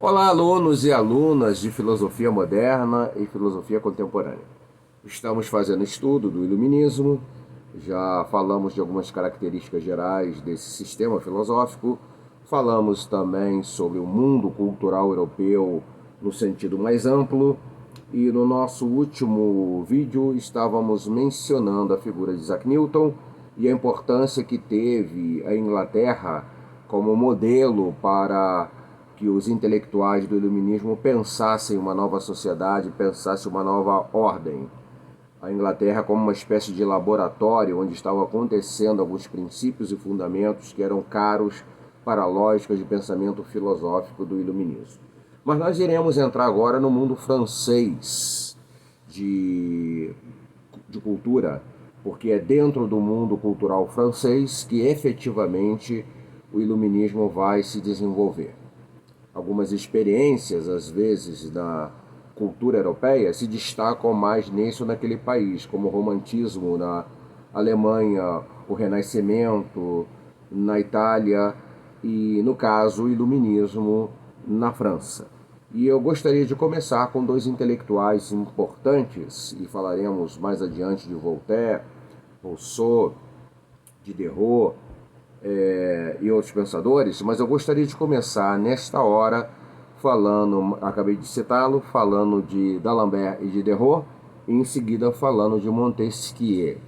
Olá, alunos e alunas de Filosofia Moderna e Filosofia Contemporânea. Estamos fazendo estudo do Iluminismo, já falamos de algumas características gerais desse sistema filosófico, falamos também sobre o mundo cultural europeu no sentido mais amplo, e no nosso último vídeo estávamos mencionando a figura de Isaac Newton e a importância que teve a Inglaterra como modelo para que os intelectuais do iluminismo pensassem uma nova sociedade, pensassem uma nova ordem. A Inglaterra como uma espécie de laboratório onde estavam acontecendo alguns princípios e fundamentos que eram caros para a lógica de pensamento filosófico do iluminismo. Mas nós iremos entrar agora no mundo francês de cultura, porque é dentro do mundo cultural francês que efetivamente o iluminismo vai se desenvolver. Algumas experiências, às vezes, da cultura europeia se destacam mais nesse ou naquele país, como o romantismo na Alemanha, o Renascimento na Itália e, no caso, o iluminismo na França. E eu gostaria de começar com dois intelectuais importantes, e falaremos mais adiante de Voltaire, Rousseau, Diderot, e outros pensadores, mas eu gostaria de começar nesta hora falando, acabei de citá-lo, falando de D'Alembert e Diderot, e em seguida falando de Montesquieu.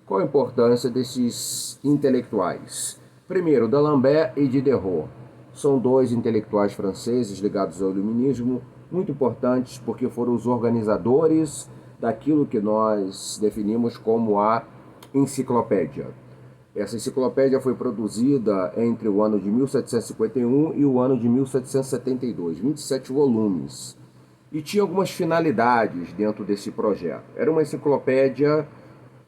Qual a importância desses intelectuais? Primeiro, D'Alembert e Diderot são dois intelectuais franceses ligados ao iluminismo, muito importantes porque foram os organizadores daquilo que nós definimos como a enciclopédia. Essa enciclopédia foi produzida entre o ano de 1751 e o ano de 1772, 27 volumes. E tinha algumas finalidades dentro desse projeto. Era uma enciclopédia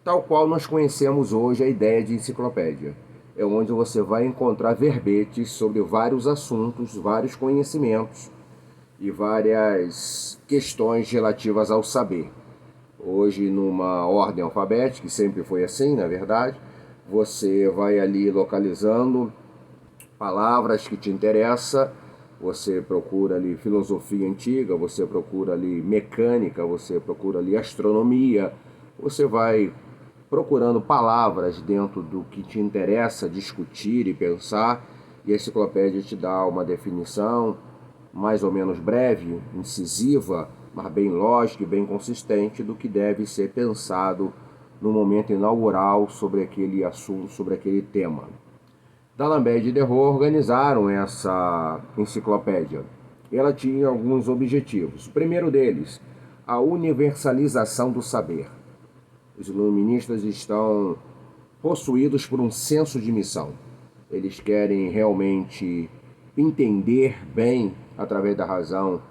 tal qual nós conhecemos hoje a ideia de enciclopédia. É onde você vai encontrar verbetes sobre vários assuntos, vários conhecimentos e várias questões relativas ao saber. Hoje, numa ordem alfabética, que sempre foi assim, na verdade, você vai ali localizando palavras que te interessam, você procura ali filosofia antiga, você procura ali mecânica, você procura ali astronomia, você vai procurando palavras dentro do que te interessa discutir e pensar, e a enciclopédia te dá uma definição mais ou menos breve, incisiva, mas bem lógica e bem consistente do que deve ser pensado no momento inaugural sobre aquele assunto, sobre aquele tema. D'Alembert e Diderot organizaram essa enciclopédia. Ela tinha alguns objetivos. O primeiro deles, a universalização do saber. Os iluministas estão possuídos por um senso de missão. Eles querem realmente entender bem, através da razão,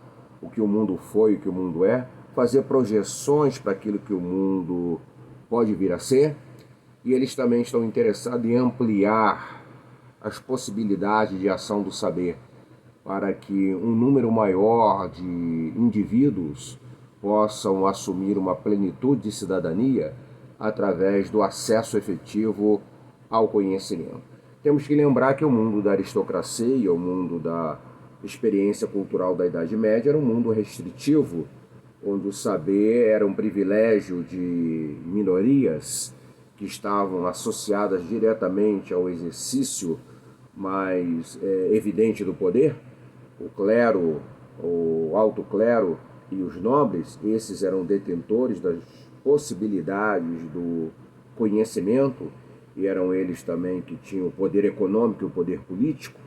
o que o mundo foi, o que o mundo é, fazer projeções para aquilo que o mundo pode vir a ser, e eles também estão interessados em ampliar as possibilidades de ação do saber, para que um número maior de indivíduos possam assumir uma plenitude de cidadania através do acesso efetivo ao conhecimento. Temos que lembrar que o mundo da aristocracia, o mundo da experiência cultural da Idade Média, era um mundo restritivo, onde o saber era um privilégio de minorias que estavam associadas diretamente ao exercício mais evidente do poder. O clero, o alto clero e os nobres, esses eram detentores das possibilidades do conhecimento, e eram eles também que tinham o poder econômico e o poder político,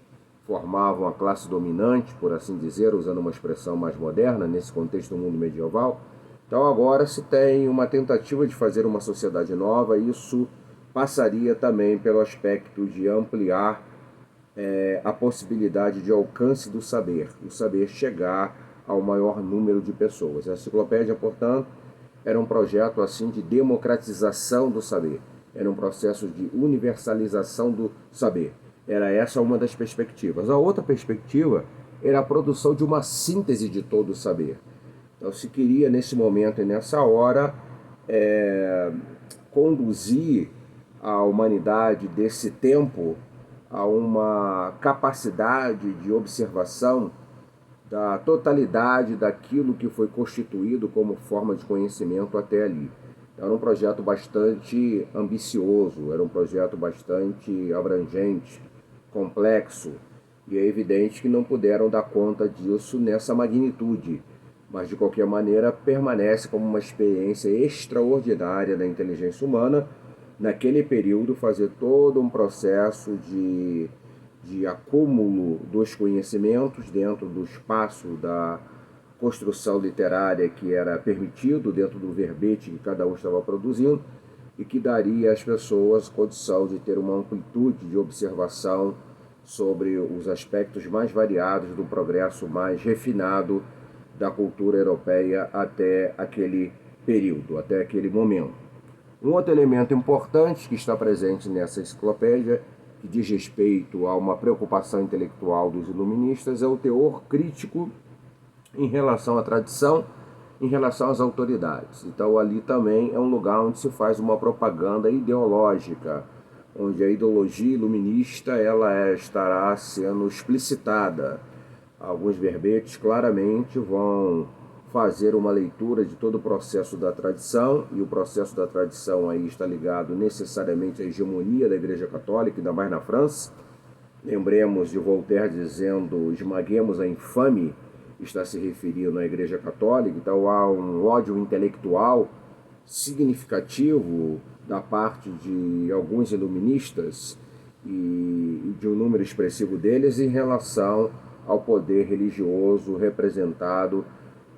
formavam a classe dominante, por assim dizer, usando uma expressão mais moderna, nesse contexto do mundo medieval. Então agora se tem uma tentativa de fazer uma sociedade nova, e isso passaria também pelo aspecto de ampliar a possibilidade de alcance do saber, o saber chegar ao maior número de pessoas. A enciclopédia, portanto, era um projeto assim de democratização do saber, era um processo de universalização do saber. Era essa uma das perspectivas. A outra perspectiva era a produção de uma síntese de todo o saber. Então se queria nesse momento e nessa hora conduzir a humanidade desse tempo a uma capacidade de observação da totalidade daquilo que foi constituído como forma de conhecimento até ali. Era um projeto bastante ambicioso, era um projeto bastante abrangente, complexo, e é evidente que não puderam dar conta disso nessa magnitude, mas de qualquer maneira permanece como uma experiência extraordinária da inteligência humana, naquele período fazer todo um processo de acúmulo dos conhecimentos dentro do espaço da construção literária que era permitido dentro do verbete que cada um estava produzindo e que daria às pessoas condição de ter uma amplitude de observação sobre os aspectos mais variados do progresso mais refinado da cultura europeia até aquele período, até aquele momento. Um outro elemento importante que está presente nessa enciclopédia, que diz respeito a uma preocupação intelectual dos iluministas, é o teor crítico em relação à tradição, em relação às autoridades. Então ali também é um lugar onde se faz uma propaganda ideológica, onde a ideologia iluminista ela estará sendo explicitada. Alguns verbetes claramente vão fazer uma leitura de todo o processo da tradição, e o processo da tradição aí está ligado necessariamente à hegemonia da Igreja Católica, ainda mais na França. Lembremos de Voltaire dizendo: esmaguemos a infame, está se referindo à Igreja Católica. Então há um ódio intelectual significativo da parte de alguns iluministas e de um número expressivo deles em relação ao poder religioso representado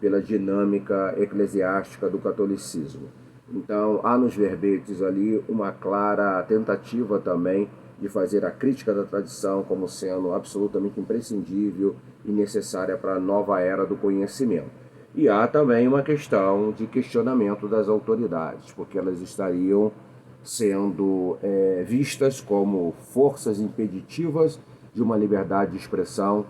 pela dinâmica eclesiástica do catolicismo. Então há nos verbetes ali uma clara tentativa também de fazer a crítica da tradição como sendo absolutamente imprescindível e necessária para a nova era do conhecimento. E há também uma questão de questionamento das autoridades, porque elas estariam sendo vistas como forças impeditivas de uma liberdade de expressão,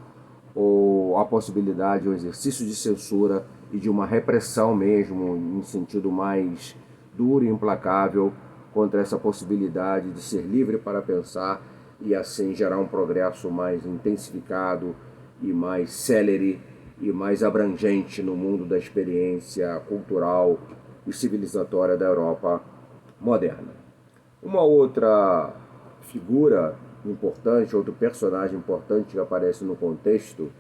ou a possibilidade de um exercício de censura e de uma repressão mesmo, em sentido mais duro e implacável, contra essa possibilidade de ser livre para pensar e assim gerar um progresso mais intensificado e mais célere e mais abrangente no mundo da experiência cultural e civilizatória da Europa moderna. Uma outra figura importante, outro personagem importante que aparece no contexto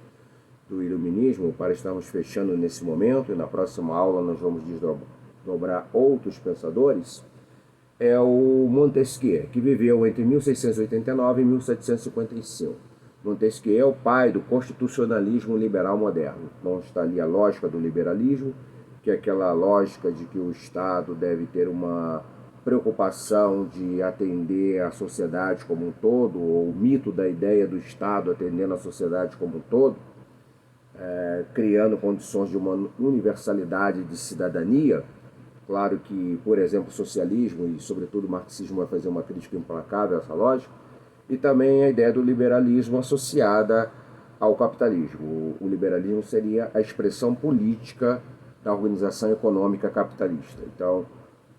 do iluminismo, para estarmos fechando nesse momento, e na próxima aula nós vamos desdobrar outros pensadores, é o Montesquieu, que viveu entre 1689 e 1755. Montesquieu é o pai do constitucionalismo liberal moderno. Então está ali a lógica do liberalismo, que é aquela lógica de que o Estado deve ter uma preocupação de atender a sociedade como um todo, ou o mito da ideia do Estado atendendo a sociedade como um todo, criando condições de uma universalidade de cidadania. Claro que, por exemplo, o socialismo e, sobretudo, o marxismo vai fazer uma crítica implacável a essa lógica, e também a ideia do liberalismo associada ao capitalismo. O liberalismo seria a expressão política da organização econômica capitalista. Então,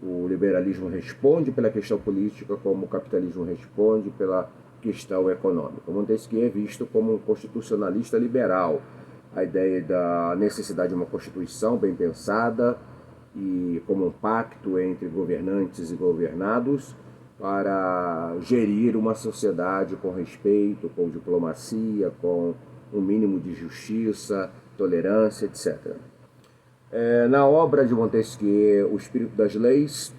o liberalismo responde pela questão política, como o capitalismo responde pela questão econômica. Montesquieu é visto como um constitucionalista liberal. A ideia da necessidade de uma constituição bem pensada e como um pacto entre governantes e governados para gerir uma sociedade com respeito, com diplomacia, com um mínimo de justiça, tolerância, etc. Na obra de Montesquieu, O Espírito das Leis,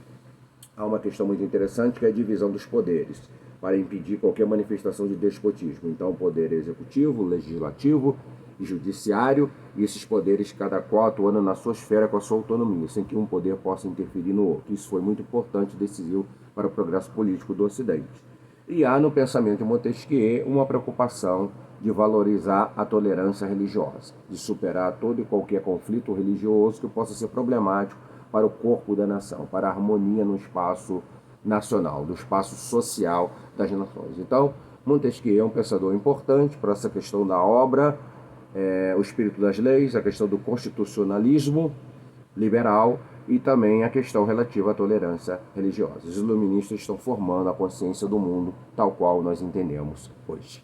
há uma questão muito interessante que é a divisão dos poderes, para impedir qualquer manifestação de despotismo. Então, o poder executivo, legislativo e judiciário, e esses poderes, cada qual atuando na sua esfera com a sua autonomia, sem que um poder possa interferir no outro. Isso foi muito importante e decisivo para o progresso político do Ocidente. E há no pensamento de Montesquieu uma preocupação de valorizar a tolerância religiosa, de superar todo e qualquer conflito religioso que possa ser problemático para o corpo da nação, para a harmonia no espaço nacional, do espaço social das nações. Então, Montesquieu é um pensador importante para essa questão da obra, o espírito das leis, a questão do constitucionalismo liberal e também a questão relativa à tolerância religiosa. Os iluministas estão formando a consciência do mundo tal qual nós entendemos hoje.